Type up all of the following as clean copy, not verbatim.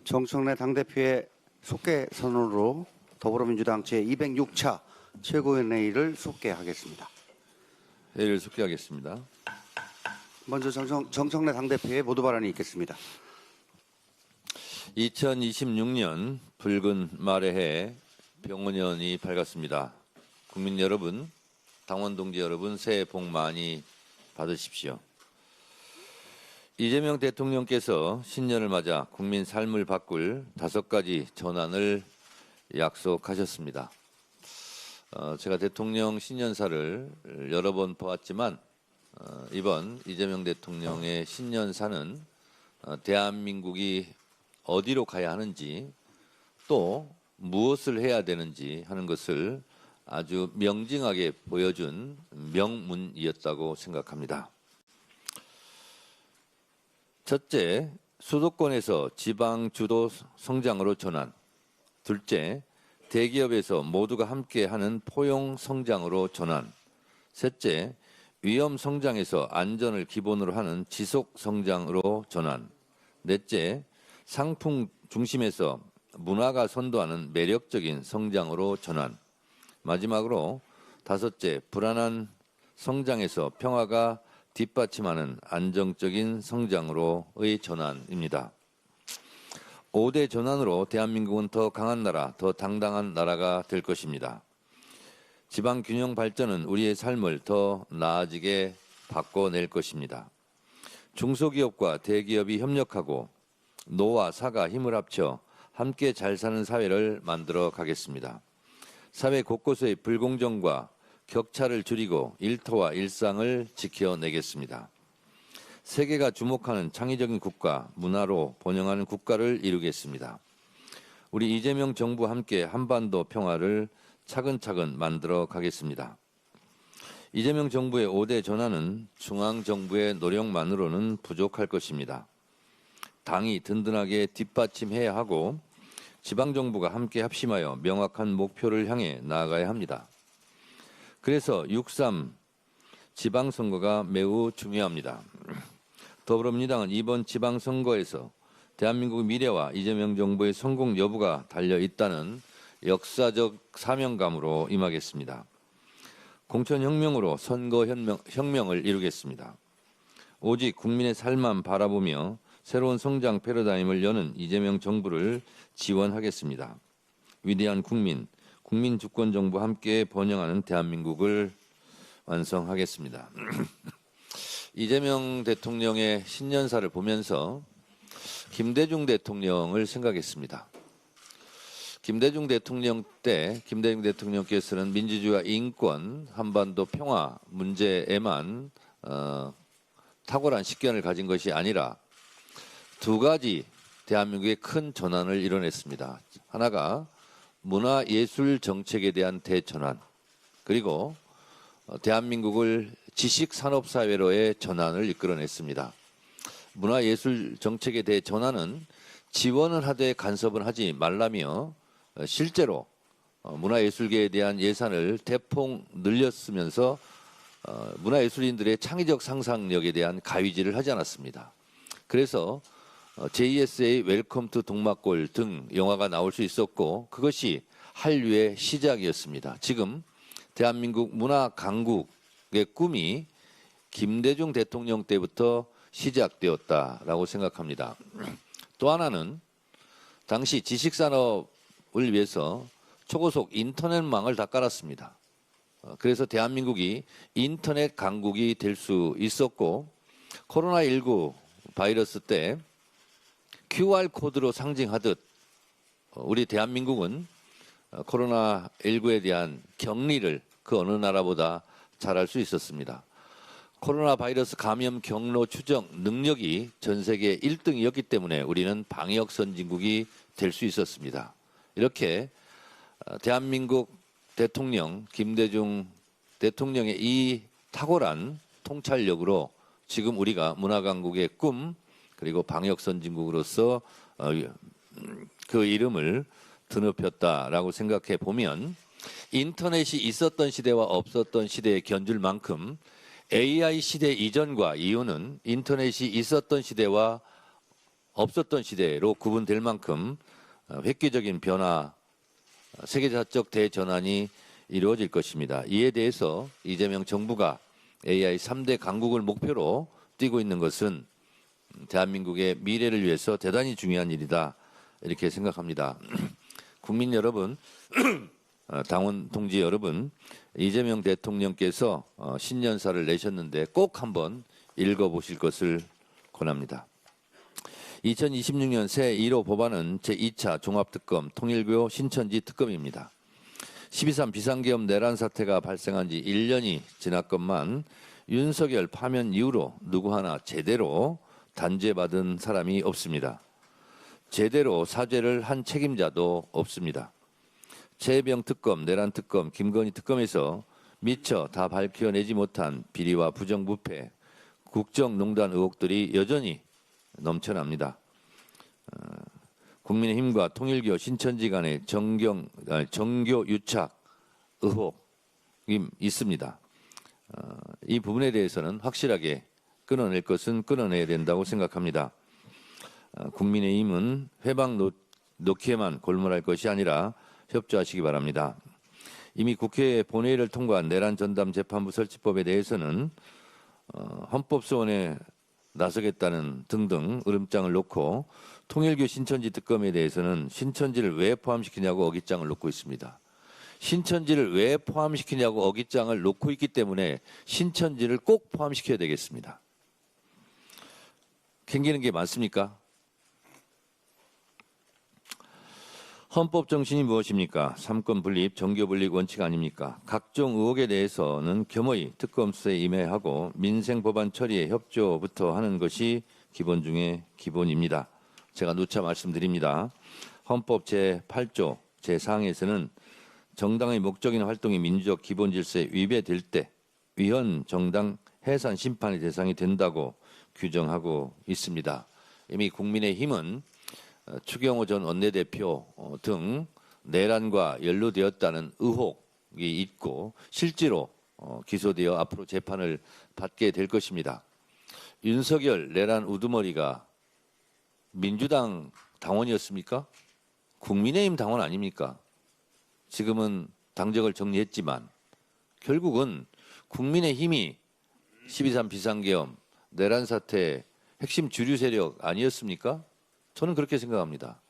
정청래 당대표의 속개 선언으로 더불어민주당 제206차 최고위원회의를 속개하겠습니다. 회의를 속개하겠습니다. 먼저 정청래 당대표의 모두 발언이 있겠습니다. 2026년 붉은 말의 해 병원연이 밝았습니다. 국민 여러분, 당원 동지 여러분, 새해 복 많이 받으십시오. 이재명 대통령께서 신년을 맞아 국민 삶을 바꿀 5가지 전환을 약속하셨습니다. 제가 대통령 신년사를 여러 번 보았지만 이번 이재명 대통령의 신년사는 대한민국이 어디로 가야 하는지 또 무엇을 해야 되는지 하는 것을 아주 명징하게 보여준 명문이었다고 생각합니다. 첫째, 수도권에서 지방 주도 성장으로 전환. 둘째, 대기업에서 모두가 함께하는 포용 성장으로 전환. 셋째, 위험 성장에서 안전을 기본으로 하는 지속 성장으로 전환. 넷째, 상품 중심에서 문화가 선도하는 매력적인 성장으로 전환. 마지막으로 다섯째, 불안한 성장에서 평화가 뒷받침하는 안정적인 성장으로의 전환입니다. 5대 전환으로 대한민국은 더 강한 나라, 더 당당한 나라가 될 것입니다. 지방 균형 발전은 우리의 삶을 더 나아지게 바꿔낼 것입니다. 중소기업과 대기업이 협력하고 노와 사가 힘을 합쳐 함께 잘 사는 사회를 만들어 가겠습니다. 사회 곳곳의 불공정과 격차를 줄이고 일터와 일상을 지켜내겠습니다. 세계가 주목하는 창의적인 국가, 문화로 번영하는 국가를 이루겠습니다. 우리 이재명 정부와 함께 한반도 평화를 차근차근 만들어 가겠습니다. 이재명 정부의 5대 전환은 중앙정부의 노력만으로는 부족할 것입니다. 당이 든든하게 뒷받침해야 하고 지방정부가 함께 합심하여 명확한 목표를 향해 나아가야 합니다. 그래서 6.3 지방선거가 매우 중요합니다. 더불어민주당은 이번 지방선거에서 대한민국의 미래와 이재명 정부의 성공 여부가 달려있다는 역사적 사명감으로 임하겠습니다. 공천혁명으로 선거혁명을 이루겠습니다. 오직 국민의 삶만 바라보며 새로운 성장 패러다임을 여는 이재명 정부를 지원하겠습니다. 위대한 국민 주권 정부와 함께 번영하는 대한민국을 완성하겠습니다. 이재명 대통령의 신년사를 보면서 김대중 대통령을 생각했습니다. 김대중 대통령 때 김대중 대통령께서는 민주주의와 인권, 한반도 평화 문제에만 탁월한 식견을 가진 것이 아니라 2가지 대한민국의 큰 전환을 이뤄냈습니다. 하나가 문화예술 정책에 대한 대전환, 그리고 대한민국을 지식산업사회로의 전환을 이끌어냈습니다. 문화예술 정책에 대해 전환은 지원을 하되 간섭을 하지 말라며 실제로 문화예술계에 대한 예산을 대폭 늘렸으면서 문화예술인들의 창의적 상상력에 대한 가위질을 하지 않았습니다. 그래서 JSA 웰컴 투 동막골 등 영화가 나올 수 있었고 그것이 한류의 시작이었습니다. 지금 대한민국 문화 강국의 꿈이 김대중 대통령 때부터 시작되었다라고 생각합니다. 또 하나는 당시 지식산업을 위해서 초고속 인터넷망을 다 깔았습니다. 그래서 대한민국이 인터넷 강국이 될 수 있었고 코로나19 바이러스 때 QR코드로 상징하듯 우리 대한민국은 코로나19에 대한 격리를 그 어느 나라보다 잘할 수 있었습니다. 코로나 바이러스 감염 경로 추정 능력이 전 세계 1등이었기 때문에 우리는 방역 선진국이 될 수 있었습니다. 이렇게 대한민국 대통령 김대중 대통령의 이 탁월한 통찰력으로 지금 우리가 문화강국의 꿈 그리고 방역 선진국으로서 그 이름을 드높였다라고 생각해 보면 인터넷이 있었던 시대와 없었던 시대에 견줄 만큼 AI 시대 이전과 이후는 인터넷이 있었던 시대와 없었던 시대로 구분될 만큼 획기적인 변화, 세계사적 대전환이 이루어질 것입니다. 이에 대해서 이재명 정부가 AI 3대 강국을 목표로 뛰고 있는 것은 대한민국의 미래를 위해서 대단히 중요한 일이다, 이렇게 생각합니다. 국민 여러분, 당원 동지 여러분, 이재명 대통령께서 신년사를 내셨는데 꼭 한번 읽어보실 것을 권합니다. 2026년 새 1호 법안은 제2차 종합특검 통일교 신천지 특검입니다. 12.3 비상계엄 내란 사태가 발생한 지 1년이 지났건만 윤석열 파면 이후로 누구 하나 제대로 단죄받은 사람이 없습니다. 제대로 사죄를 한 책임자도 없습니다. 최혜병 특검, 내란 특검, 김건희 특검에서 미처 다 밝혀내지 못한 비리와 부정부패, 국정농단 의혹들이 여전히 넘쳐납니다. 국민의힘과 통일교 신천지 간의 정교 유착 의혹이 있습니다. 이 부분에 대해서는 확실하게 끊어낼 것은 끊어내야 된다고 생각합니다. 국민의힘은 회방 놓기에만 골몰할 것이 아니라 협조하시기 바랍니다. 이미 국회 본회의를 통과한 내란 전담 재판부 설치법에 대해서는 헌법소원에 나서겠다는 등등 으름장을 놓고 통일교 신천지 특검에 대해서는 신천지를 왜 포함시키냐고 어깃장을 놓고 있습니다. 신천지를 왜 포함시키냐고 어깃장을 놓고 있기 때문에 신천지를 꼭 포함시켜야 되겠습니다. 캥기는 게 많습니까? 헌법 정신이 무엇입니까? 삼권 분립, 정교 분립 원칙 아닙니까? 각종 의혹에 대해서는 겸허히 특검 수사에 임해하고 민생 법안 처리에 협조부터 하는 것이 기본 중에 기본입니다. 제가 누차 말씀드립니다. 헌법 제8조 제4항에서는 정당의 목적이나 활동이 민주적 기본 질서에 위배될 때 위헌 정당 해산 심판의 대상이 된다고 규정하고 있습니다. 이미 국민의힘은 추경호 전 원내대표 등 내란과 연루되었다는 의혹이 있고 실제로 기소되어 앞으로 재판을 받게 될 것입니다. 윤석열 내란 우두머리가 민주당 당원이었습니까? 국민의힘 당원 아닙니까? 지금은 당적을 정리했지만 결국은 국민의힘이 12.3 비상계엄 내란 사태 핵심 주류 세력 아니었습니까? 저는 그렇게 생각합니다.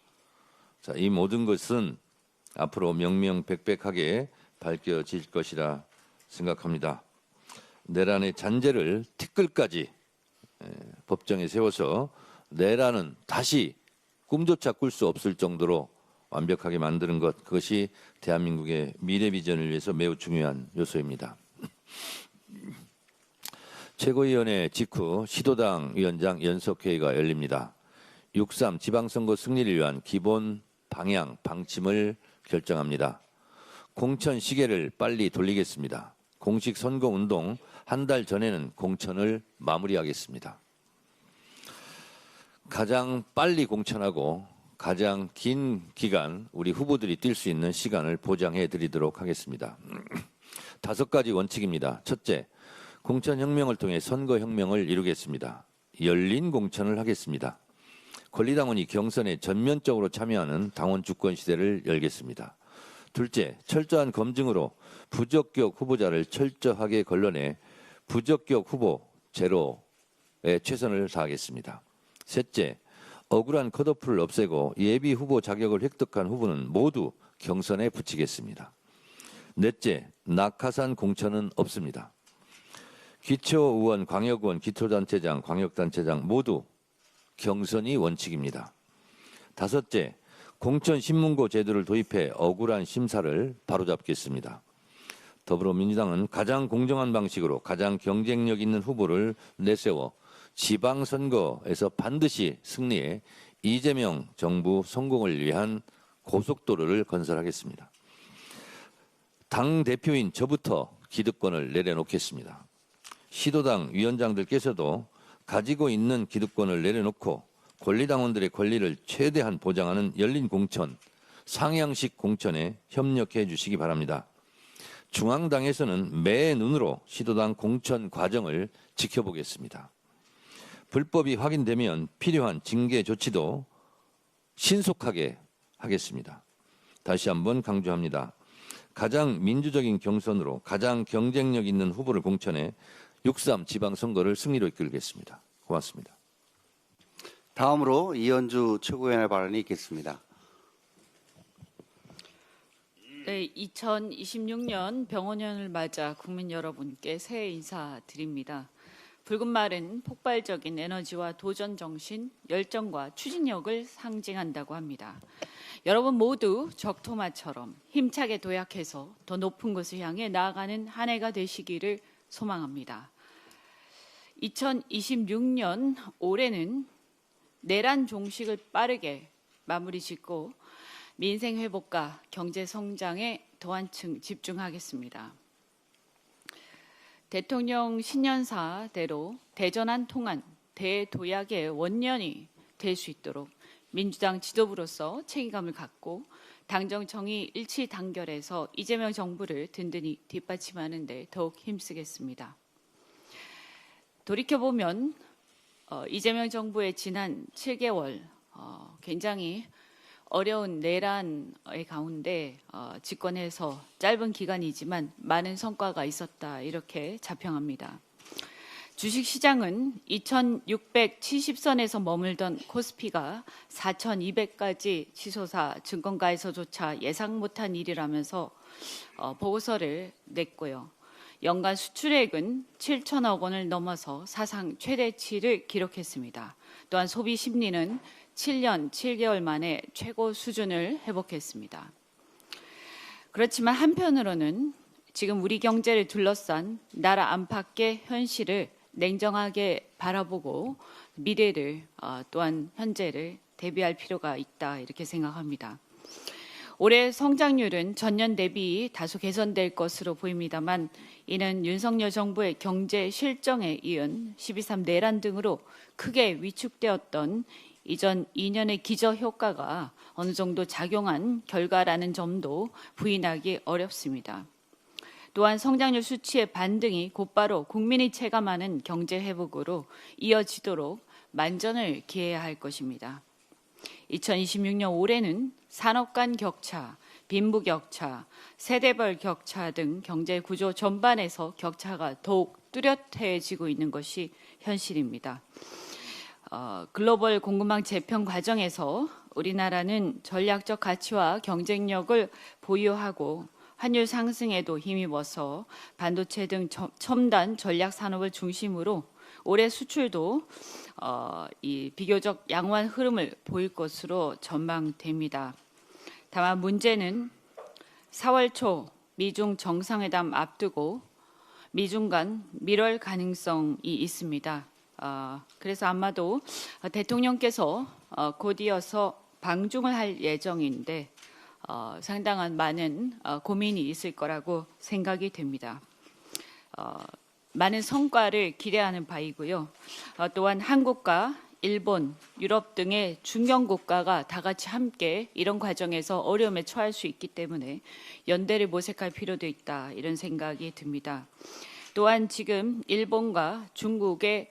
자, 이 모든 것은 앞으로 명명백백하게 밝혀질 것이라 생각합니다. 내란의 잔재를 티끌까지 법정에 세워서 내란은 다시 꿈조차 꿀 수 없을 정도로 완벽하게 만드는 것, 그것이 대한민국의 미래 비전을 위해서 매우 중요한 요소입니다. 최고위원회 직후 시도당 위원장 연석회의가 열립니다. 6.3 지방선거 승리를 위한 기본 방향, 방침을 결정합니다. 공천 시계를 빨리 돌리겠습니다. 공식 선거운동 한 달 전에는 공천을 마무리하겠습니다. 가장 빨리 공천하고 가장 긴 기간 우리 후보들이 뛸 수 있는 시간을 보장해 드리도록 하겠습니다. 5가지 원칙입니다. 첫째, 공천혁명을 통해 선거혁명을 이루겠습니다. 열린 공천을 하겠습니다. 권리당원이 경선에 전면적으로 참여하는 당원 주권 시대를 열겠습니다. 둘째, 철저한 검증으로 부적격 후보자를 철저하게 걸러내 부적격 후보 제로에 최선을 다하겠습니다. 셋째, 억울한 컷오프를 없애고 예비 후보 자격을 획득한 후보는 모두 경선에 붙이겠습니다. 넷째, 낙하산 공천은 없습니다. 기초의원, 광역의원, 기초단체장, 광역단체장 모두 경선이 원칙입니다. 다섯째, 공천신문고 제도를 도입해 억울한 심사를 바로잡겠습니다. 더불어민주당은 가장 공정한 방식으로 가장 경쟁력 있는 후보를 내세워 지방선거에서 반드시 승리해 이재명 정부 성공을 위한 고속도로를 건설하겠습니다. 당대표인 저부터 기득권을 내려놓겠습니다. 시도당 위원장들께서도 가지고 있는 기득권을 내려놓고 권리당원들의 권리를 최대한 보장하는 열린 공천, 상향식 공천에 협력해 주시기 바랍니다. 중앙당에서는 매 눈으로 시도당 공천 과정을 지켜보겠습니다. 불법이 확인되면 필요한 징계 조치도 신속하게 하겠습니다. 다시 한번 강조합니다. 가장 민주적인 경선으로 가장 경쟁력 있는 후보를 공천해 6.3 지방선거를 승리로 이끌겠습니다. 고맙습니다. 다음으로 이현주 최고위원의 발언이 있겠습니다. 네, 2026년 병원년을 맞아 국민 여러분께 새해 인사드립니다. 붉은 말은 폭발적인 에너지와 도전 정신, 열정과 추진력을 상징한다고 합니다. 여러분 모두 적토마처럼 힘차게 도약해서 더 높은 곳을 향해 나아가는 한 해가 되시기를 소망합니다. 2026년 올해는 내란 종식을 빠르게 마무리 짓고 민생 회복과 경제 성장에 더한 집중하겠습니다. 대통령 신년사대로 대전환 통한 대도약의 원년이 될 수 있도록 민주당 지도부로서 책임감을 갖고 당정청이 일치 단결해서 이재명 정부를 든든히 뒷받침하는 데 더욱 힘쓰겠습니다. 돌이켜보면 이재명 정부의 지난 7개월 굉장히 어려운 내란의 가운데 집권해서 짧은 기간이지만 많은 성과가 있었다 이렇게 자평합니다. 주식시장은 2670선에서 머물던 코스피가 4200까지 치솟아 증권가에서조차 예상 못한 일이라면서 보고서를 냈고요. 연간 수출액은 7천억 원을 넘어서 사상 최대치를 기록했습니다. 또한 소비 심리는 7년 7개월 만에 최고 수준을 회복했습니다. 그렇지만 한편으로는 지금 우리 경제를 둘러싼 나라 안팎의 현실을 냉정하게 바라보고 미래를 또한 현재를 대비할 필요가 있다 이렇게 생각합니다. 올해 성장률은 전년 대비 다소 개선될 것으로 보입니다만 이는 윤석열 정부의 경제 실정에 이은 12.3 내란 등으로 크게 위축되었던 이전 2년의 기저 효과가 어느 정도 작용한 결과라는 점도 부인하기 어렵습니다. 또한 성장률 수치의 반등이 곧바로 국민이 체감하는 경제 회복으로 이어지도록 만전을 기해야 할 것입니다. 2026년 올해는 산업 간 격차, 빈부 격차, 세대별 격차 등 경제 구조 전반에서 격차가 더욱 뚜렷해지고 있는 것이 현실입니다. 글로벌 공급망 재편 과정에서 우리나라는 전략적 가치와 경쟁력을 보유하고 환율 상승에도 힘입어서 반도체 등 첨단 전략 산업을 중심으로 올해 수출도 이 비교적 양호한 흐름을 보일 것으로 전망됩니다. 다만 문제는 4월 초 미중 정상회담 앞두고 미중 간 밀월 가능성이 있습니다. 그래서 아마도 대통령께서 곧 이어서 방중을 할 예정인데 상당한 많은 고민이 있을 거라고 생각이 됩니다. 많은 성과를 기대하는 바이고요. 또한 한국과 일본, 유럽 등의 중견 국가가 다 같이 함께 이런 과정에서 어려움에 처할 수 있기 때문에 연대를 모색할 필요도 있다 이런 생각이 듭니다. 또한 지금 일본과 중국의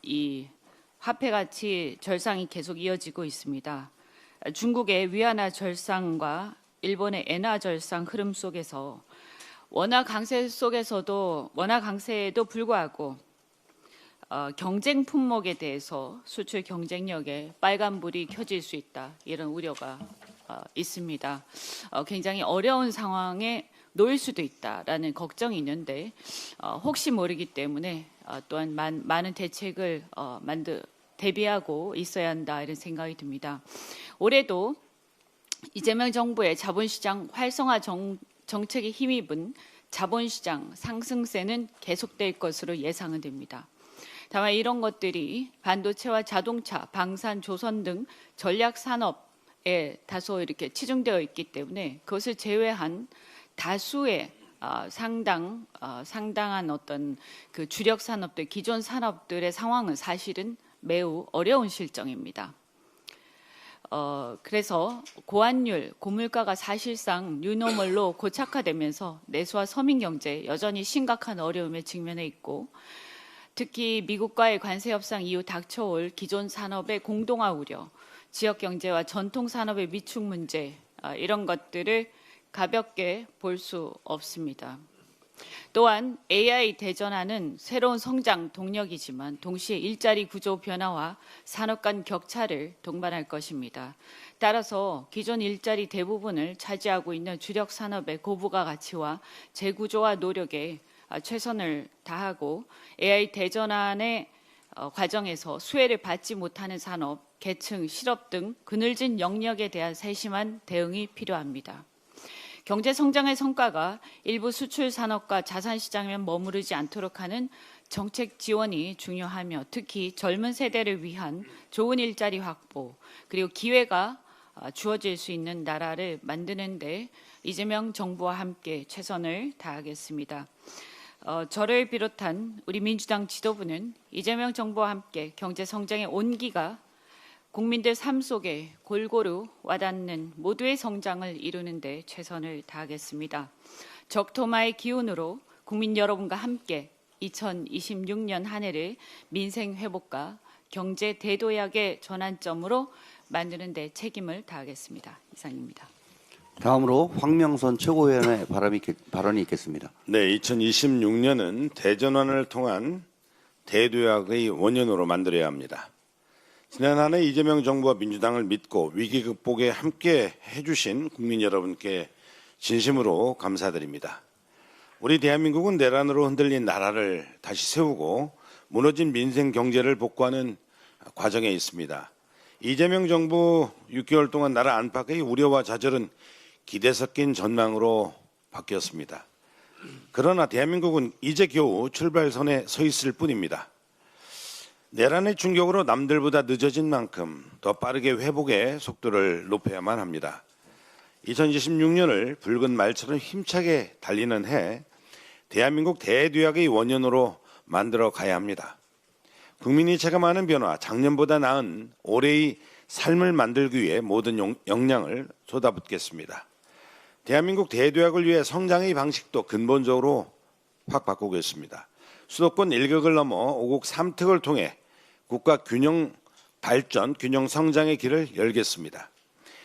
이 화폐 가치 절상이 계속 이어지고 있습니다. 중국의 위안화 절상과 일본의 엔화 절상 흐름 속에서 원화 강세에도 불구하고 경쟁 품목에 대해서 수출 경쟁력에 빨간불이 켜질 수 있다 이런 우려가 있습니다. 굉장히 어려운 상황에 놓일 수도 있다라는 걱정이 있는데 혹시 모르기 때문에 또한 많은 대책을 대비하고 있어야 한다 이런 생각이 듭니다. 올해도 이재명 정부의 자본시장 활성화 정책에 힘입은 자본시장 상승세는 계속될 것으로 예상은 됩니다. 다만 이런 것들이 반도체와 자동차, 방산, 조선 등 전략 산업에 다소 이렇게 치중되어 있기 때문에 그것을 제외한 다수의 상당한 어떤 그 주력 산업들, 기존 산업들의 상황은 사실은 매우 어려운 실정입니다. 그래서 고환율, 고물가가 사실상 뉴노멀로 고착화되면서 내수와 서민 경제 여전히 심각한 어려움에 직면해 있고 특히 미국과의 관세 협상 이후 닥쳐올 기존 산업의 공동화 우려, 지역 경제와 전통 산업의 위축 문제, 이런 것들을 가볍게 볼 수 없습니다. 또한 AI 대전환은 새로운 성장 동력이지만 동시에 일자리 구조 변화와 산업 간 격차를 동반할 것입니다. 따라서 기존 일자리 대부분을 차지하고 있는 주력 산업의 고부가 가치와 재구조화 노력에 최선을 다하고 AI 대전환의 과정에서 수혜를 받지 못하는 산업, 계층, 실업 등 그늘진 영역에 대한 세심한 대응이 필요합니다. 경제 성장의 성과가 일부 수출 산업과 자산 시장에만 머무르지 않도록 하는 정책 지원이 중요하며 특히 젊은 세대를 위한 좋은 일자리 확보 그리고 기회가 주어질 수 있는 나라를 만드는 데 이재명 정부와 함께 최선을 다하겠습니다. 저를 비롯한 우리 민주당 지도부는 이재명 정부와 함께 경제 성장의 온기가 국민들 삶 속에 골고루 와닿는 모두의 성장을 이루는 데 최선을 다하겠습니다. 적토마의 기운으로 국민 여러분과 함께 2026년 한 해를 민생 회복과 경제 대도약의 전환점으로 만드는 데 책임을 다하겠습니다. 이상입니다. 다음으로 황명선 최고위원의 발언이 있겠습니다. 네, 2026년은 대전환을 통한 대도약의 원년으로 만들어야 합니다. 지난 한 해 이재명 정부와 민주당을 믿고 위기 극복에 함께 해주신 국민 여러분께 진심으로 감사드립니다. 우리 대한민국은 내란으로 흔들린 나라를 다시 세우고 무너진 민생 경제를 복구하는 과정에 있습니다. 이재명 정부 6개월 동안 나라 안팎의 우려와 좌절은 기대 섞인 전망으로 바뀌었습니다. 그러나 대한민국은 이제 겨우 출발선에 서 있을 뿐입니다. 내란의 충격으로 남들보다 늦어진 만큼 더 빠르게 회복의 속도를 높여야만 합니다. 2026년을 붉은 말처럼 힘차게 달리는 해 대한민국 대도약의 원년으로 만들어 가야 합니다. 국민이 체감하는 변화, 작년보다 나은 올해의 삶을 만들기 위해 모든 역량을 쏟아붓겠습니다. 대한민국 대도약을 위해 성장의 방식도 근본적으로 확 바꾸겠습니다. 수도권 1극을 넘어 5곡 3특을 통해 국가 균형 발전, 균형 성장의 길을 열겠습니다.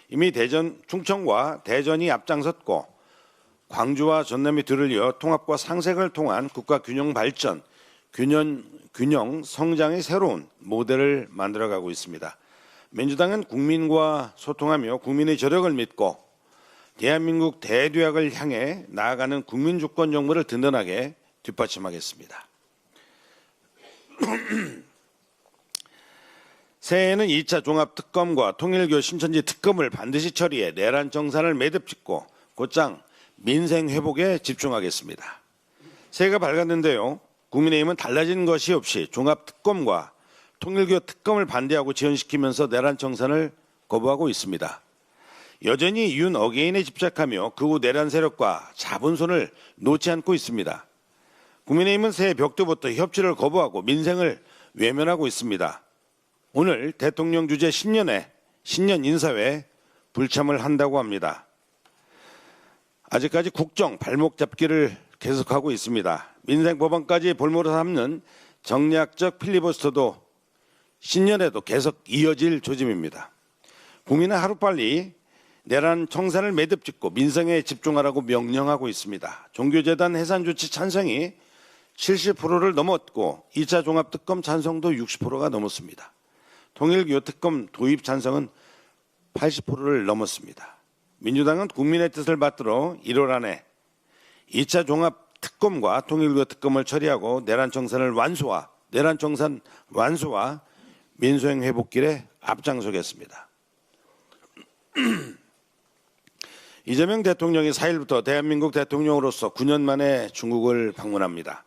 이미 대전, 충청과 대전이 앞장섰고 광주와 전남이 뒤를 이어 통합과 상생을 통한 국가 균형 발전, 균형 성장의 새로운 모델을 만들어가고 있습니다. 민주당은 국민과 소통하며 국민의 저력을 믿고 대한민국 대도약을 향해 나아가는 국민 주권 정부를 든든하게 뒷받침하겠습니다. 새해에는 2차 종합특검과 통일교 신천지 특검을 반드시 처리해 내란 정산을 매듭짓고 곧장 민생 회복에 집중하겠습니다. 새해가 밝았는데요. 국민의힘은 달라진 것이 없이 종합특검과 통일교 특검을 반대하고 지연시키면서 내란 정산을 거부하고 있습니다. 여전히 윤 어게인에 집착하며 극우 내란 세력과 자본손을 놓지 않고 있습니다. 국민의힘은 새해 벽두부터 협치를 거부하고 민생을 외면하고 있습니다. 오늘 대통령 주재 신년 인사회에 불참을 한다고 합니다. 아직까지 국정 발목 잡기를 계속하고 있습니다. 민생 법안까지 볼모로 삼는 정략적 필리버스터도 신년에도 계속 이어질 조짐입니다. 국민은 하루빨리 내란 청산을 매듭짓고 민생에 집중하라고 명령하고 있습니다. 종교재단 해산 조치 찬성이 70%를 넘었고 2차 종합특검 찬성도 60%가 넘었습니다. 통일교 특검 도입 찬성은 80%를 넘었습니다. 민주당은 국민의 뜻을 받들어 1월 안에 2차 종합특검과 통일교 특검을 처리하고 내란 정산 완수와 민생 회복길에 앞장서겠습니다. 이재명 대통령이 4일부터 대한민국 대통령으로서 9년 만에 중국을 방문합니다.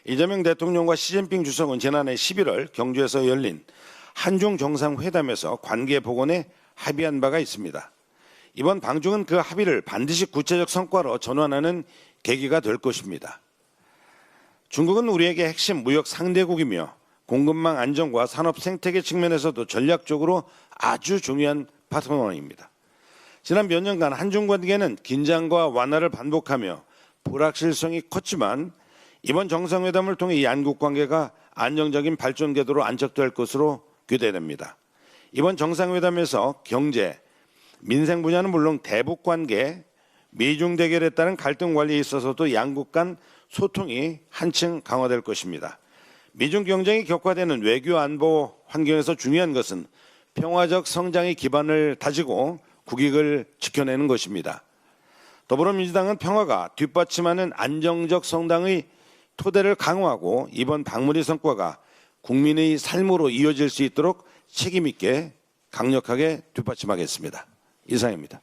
이재명 대통령과 시진핑 주석은 지난해 11월 경주에서 열린 한중 정상회담에서 관계 복원에 합의한 바가 있습니다. 이번 방중은 그 합의를 반드시 구체적 성과로 전환하는 계기가 될 것입니다. 중국은 우리에게 핵심 무역 상대국이며 공급망 안정과 산업 생태계 측면에서도 전략적으로 아주 중요한 파트너입니다. 지난 몇 년간 한중 관계는 긴장과 완화를 반복하며 불확실성이 컸지만 이번 정상회담을 통해 이 양국 관계가 안정적인 발전 궤도로 안착될 것으로 기대됩니다. 이번 정상회담에서 경제, 민생 분야는 물론 대북 관계, 미중 대결에 따른 갈등 관리에 있어서도 양국 간 소통이 한층 강화될 것입니다. 미중 경쟁이 격화되는 외교 안보 환경에서 중요한 것은 평화적 성장의 기반을 다지고 국익을 지켜내는 것입니다. 더불어민주당은 평화가 뒷받침하는 안정적 성장의 토대를 강화하고 이번 방문의 성과가 국민의 삶으로 이어질 수 있도록 책임 있게 강력하게 뒷받침하겠습니다. 이상입니다.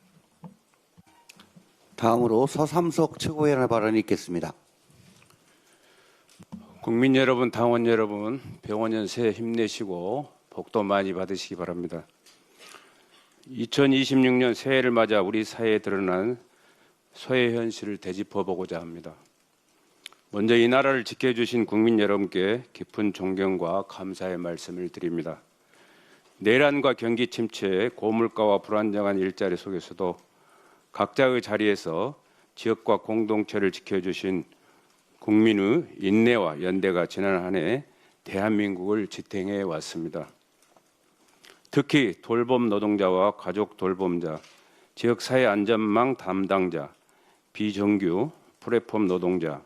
다음으로 서삼석 최고위원의 발언이 있겠습니다. 국민 여러분, 당원 여러분, 병원년 새해 힘내시고 복도 많이 받으시기 바랍니다. 2026년 새해를 맞아 우리 사회에 드러난 소외 현실을 되짚어보고자 합니다. 먼저 이 나라를 지켜주신 국민 여러분께 깊은 존경과 감사의 말씀을 드립니다. 내란과 경기 침체, 고물가와 불안정한 일자리 속에서도 각자의 자리에서 지역과 공동체를 지켜주신 국민의 인내와 연대가 지난 한 해 대한민국을 지탱해 왔습니다. 특히 돌봄 노동자와 가족 돌봄자, 지역사회 안전망 담당자, 비정규 플랫폼 노동자,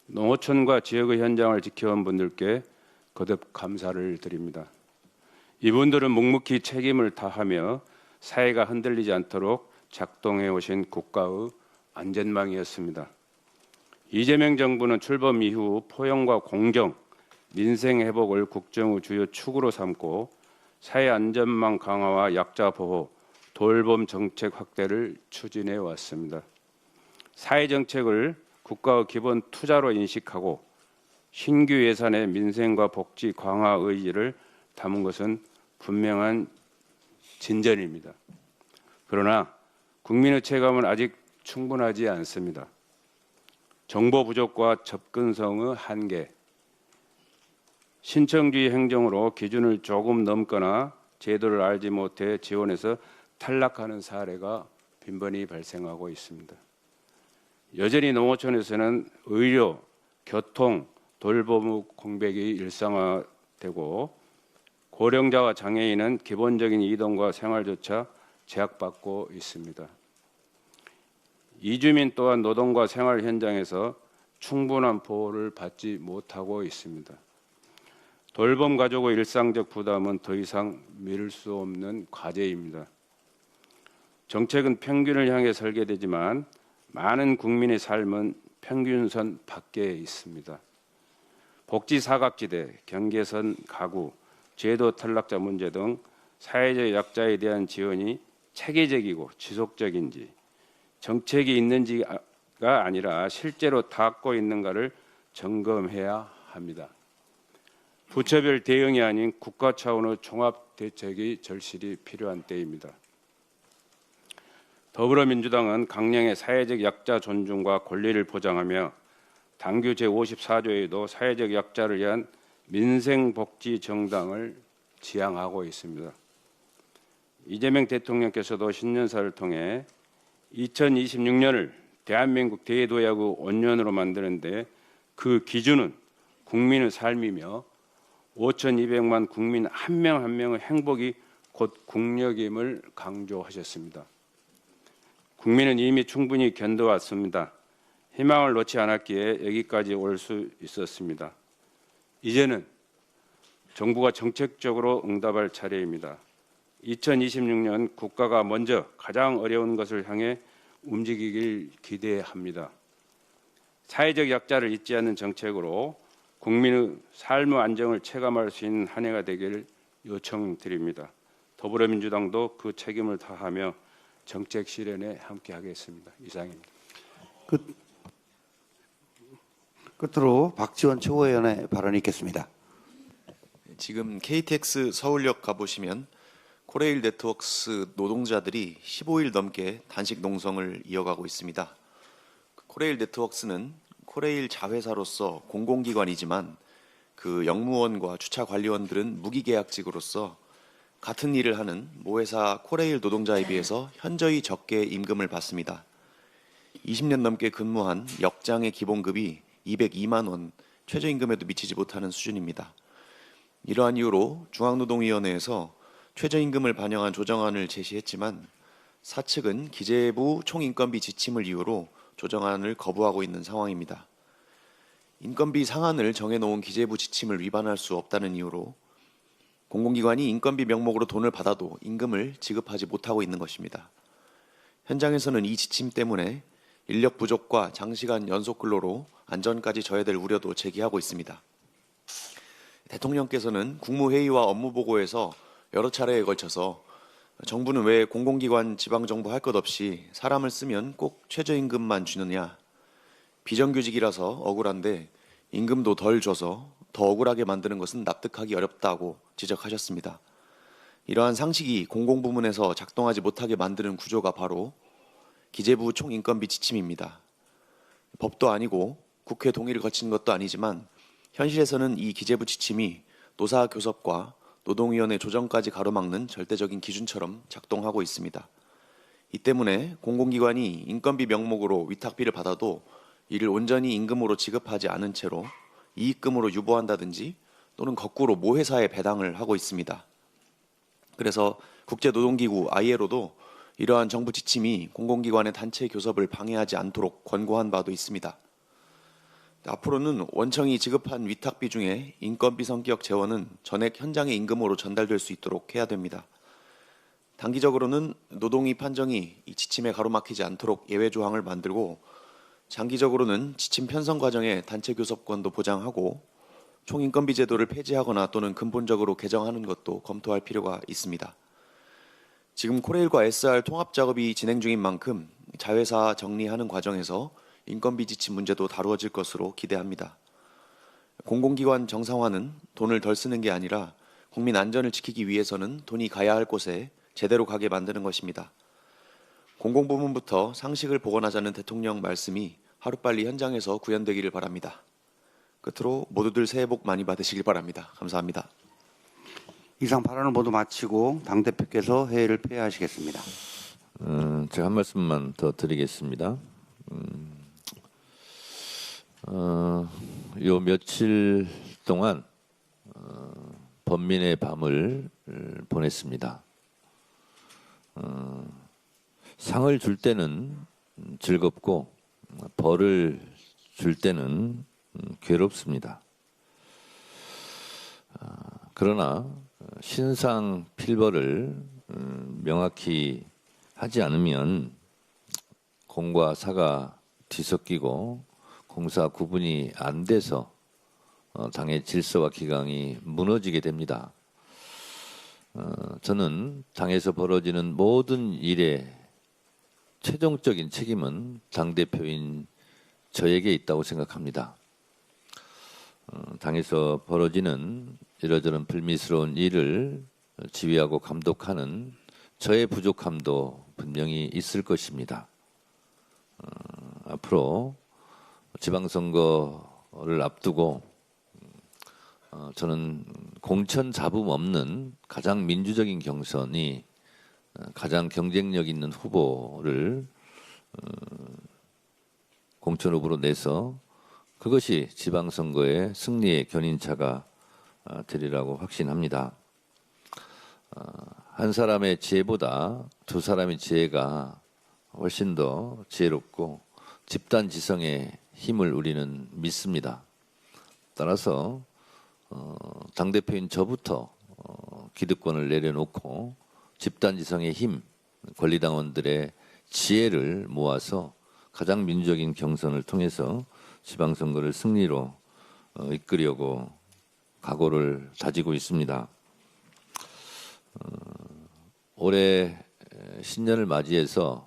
농어촌과 지역의 현장을 지켜온 분들께 거듭 감사를 드립니다. 이분들은 묵묵히 책임을 다하며 사회가 흔들리지 않도록 작동해 오신 국가의 안전망이었습니다. 이재명 정부는 출범 이후 포용과 공정, 민생 회복을 국정의 주요 축으로 삼고 사회 안전망 강화와 약자 보호, 돌봄 정책 확대를 추진해 왔습니다. 사회 정책을 국가의 기본 투자로 인식하고 신규 예산의 민생과 복지 강화 의지를 담은 것은 분명한 진전입니다. 그러나 국민의 체감은 아직 충분하지 않습니다. 정보 부족과 접근성의 한계, 신청주의 행정으로 기준을 조금 넘거나 제도를 알지 못해 지원에서 탈락하는 사례가 빈번히 발생하고 있습니다. 여전히 농어촌에서는 의료, 교통, 돌봄 공백이 일상화되고 고령자와 장애인은 기본적인 이동과 생활조차 제약받고 있습니다. 이주민 또한 노동과 생활 현장에서 충분한 보호를 받지 못하고 있습니다. 돌봄 가족의 일상적 부담은 더 이상 미룰 수 없는 과제입니다. 정책은 평균을 향해 설계되지만 많은 국민의 삶은 평균선 밖에 있습니다. 복지 사각지대, 경계선 가구, 제도 탈락자 문제 등 사회적 약자에 대한 지원이 체계적이고 지속적인지, 정책이 있는지가 아니라 실제로 닿고 있는가를 점검해야 합니다. 부처별 대응이 아닌 국가 차원의 종합 대책이 절실히 필요한 때입니다. 더불어민주당은 강령의 사회적 약자 존중과 권리를 보장하며 당규 제54조에도 사회적 약자를 위한 민생복지 정당을 지향하고 있습니다. 이재명 대통령께서도 신년사를 통해 2026년을 대한민국 대도약의 원년으로 만드는데 그 기준은 국민의 삶이며 5,200만 국민 한 명 한 명의 행복이 곧 국력임을 강조하셨습니다. 국민은 이미 충분히 견뎌왔습니다. 희망을 놓지 않았기에 여기까지 올 수 있었습니다. 이제는 정부가 정책적으로 응답할 차례입니다. 2026년 국가가 먼저 가장 어려운 것을 향해 움직이길 기대합니다. 사회적 약자를 잊지 않는 정책으로 국민의 삶의 안정을 체감할 수 있는 한 해가 되기를 요청드립니다. 더불어민주당도 그 책임을 다하며 정책 실현에 함께하겠습니다. 이상입니다. 끝으로 박지원 최고위원의 발언이 있겠습니다. 지금 KTX 서울역 가보시면 코레일 네트워크스 노동자들이 15일 넘게 단식 농성을 이어가고 있습니다. 코레일 네트워크스는 코레일 자회사로서 공공기관이지만 그 영무원과 주차 관리원들은 무기계약직으로서 같은 일을 하는 모회사 코레일 노동자에 비해서 현저히 적게 임금을 받습니다. 20년 넘게 근무한 역장의 기본급이 202만 원 최저임금에도 미치지 못하는 수준입니다. 이러한 이유로 중앙노동위원회에서 최저임금을 반영한 조정안을 제시했지만 사측은 기재부 총인건비 지침을 이유로 조정안을 거부하고 있는 상황입니다. 인건비 상한을 정해놓은 기재부 지침을 위반할 수 없다는 이유로 공공기관이 인건비 명목으로 돈을 받아도 임금을 지급하지 못하고 있는 것입니다. 현장에서는 이 지침 때문에 인력 부족과 장시간 연속 근로로 안전까지 저해될 우려도 제기하고 있습니다. 대통령께서는 국무회의와 업무보고에서 여러 차례에 걸쳐서 정부는 왜 공공기관 지방정부 할 것 없이 사람을 쓰면 꼭 최저임금만 주느냐, 비정규직이라서 억울한데 임금도 덜 줘서 더 억울하게 만드는 것은 납득하기 어렵다고 지적하셨습니다. 이러한 상식이 공공부문에서 작동하지 못하게 만드는 구조가 바로 기재부 총인건비 지침입니다. 법도 아니고 국회 동의를 거친 것도 아니지만 현실에서는 이 기재부 지침이 노사교섭과 노동위원회 조정까지 가로막는 절대적인 기준처럼 작동하고 있습니다. 이 때문에 공공기관이 인건비 명목으로 위탁비를 받아도 이를 온전히 임금으로 지급하지 않은 채로 이익금으로 유보한다든지 또는 거꾸로 모회사에 배당을 하고 있습니다. 그래서 국제노동기구 ILO도 이러한 정부 지침이 공공기관의 단체 교섭을 방해하지 않도록 권고한 바도 있습니다. 앞으로는 원청이 지급한 위탁비 중에 인건비 성격 재원은 전액 현장의 임금으로 전달될 수 있도록 해야 됩니다. 단기적으로는 노동위 판정이 이 지침에 가로막히지 않도록 예외 조항을 만들고 장기적으로는 지침 편성 과정에 단체 교섭권도 보장하고 총인건비 제도를 폐지하거나 또는 근본적으로 개정하는 것도 검토할 필요가 있습니다. 지금 코레일과 SR 통합 작업이 진행 중인 만큼 자회사 정리하는 과정에서 인건비 지침 문제도 다루어질 것으로 기대합니다. 공공기관 정상화는 돈을 덜 쓰는 게 아니라 국민 안전을 지키기 위해서는 돈이 가야 할 곳에 제대로 가게 만드는 것입니다. 공공부문부터 상식을 복원하자는 대통령 말씀이 하루빨리 현장에서 구현되기를 바랍니다. 끝으로 모두들 새해 복 많이 받으시길 바랍니다. 감사합니다. 이상 발언을 모두 마치고 당대표께서 회의를 폐하하시겠습니다. 제가 한 말씀만 더 드리겠습니다. 요 며칠 동안 번민의 밤을 보냈습니다. 상을 줄 때는 즐겁고 벌을 줄 때는 괴롭습니다. 그러나 신상 필벌을 명확히 하지 않으면 공과 사가 뒤섞이고 공사 구분이 안 돼서 당의 질서와 기강이 무너지게 됩니다. 저는 당에서 벌어지는 모든 일에 최종적인 책임은 당대표인 저에게 있다고 생각합니다. 당에서 벌어지는 이러저런 불미스러운 일을 지휘하고 감독하는 저의 부족함도 분명히 있을 것입니다. 앞으로 지방선거를 앞두고 저는 공천 잡음 없는 가장 민주적인 경선이 가장 경쟁력 있는 후보를 공천 후보로 내서 그것이 지방선거의 승리의 견인차가 되리라고 확신합니다. 한 사람의 지혜보다 두 사람의 지혜가 훨씬 더 지혜롭고 집단 지성의 힘을 우리는 믿습니다. 따라서 당대표인 저부터 기득권을 내려놓고 집단 지성의 힘, 권리당원들의 지혜를 모아서 가장 민주적인 경선을 통해서 지방선거를 승리로 이끌려고 각오를 다지고 있습니다. 올해 신년을 맞이해서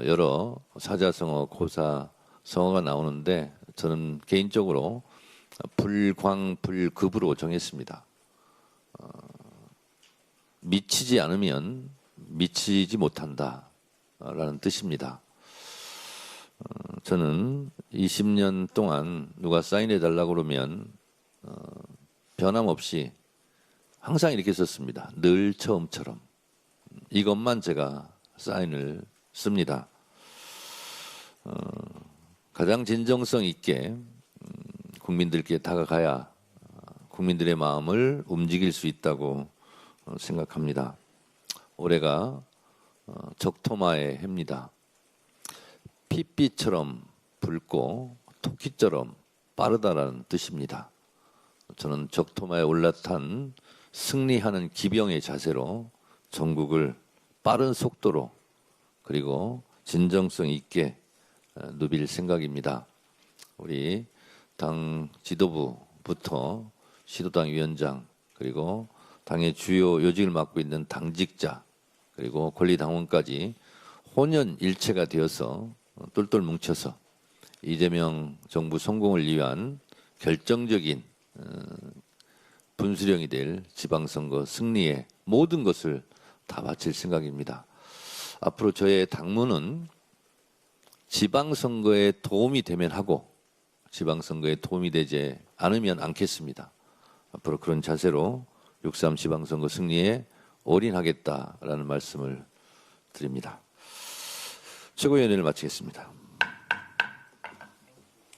여러 사자성어, 고사성어가 나오는데 저는 개인적으로 불광불급으로 정했습니다. 미치지 않으면 미치지 못한다라는 뜻입니다. 저는 20년 동안 누가 사인해 달라고 그러면 변함없이 항상 이렇게 썼습니다. 늘 처음처럼. 이것만 제가 사인을 씁니다. 가장 진정성 있게 국민들께 다가가야 국민들의 마음을 움직일 수 있다고 생각합니다. 올해가 적토마의 해입니다. 핏빛처럼 붉고 토끼처럼 빠르다라는 뜻입니다. 저는 적토마에 올라탄 승리하는 기병의 자세로 전국을 빠른 속도로 그리고 진정성 있게 누빌 생각입니다. 우리 당 지도부부터 시도당 위원장 그리고 당의 주요 요직을 맡고 있는 당직자 그리고 권리당원까지 혼연일체가 되어서 똘똘 뭉쳐서 이재명 정부 성공을 위한 결정적인 분수령이 될 지방선거 승리에 모든 것을 다 바칠 생각입니다. 앞으로 저의 당무는 지방선거에 도움이 되면 하고 지방선거에 도움이 되지 않으면 않겠습니다. 앞으로 그런 자세로 6.3 지방선거 승리에 올인하겠다라는 말씀을 드립니다. 최고위원회를 마치겠습니다.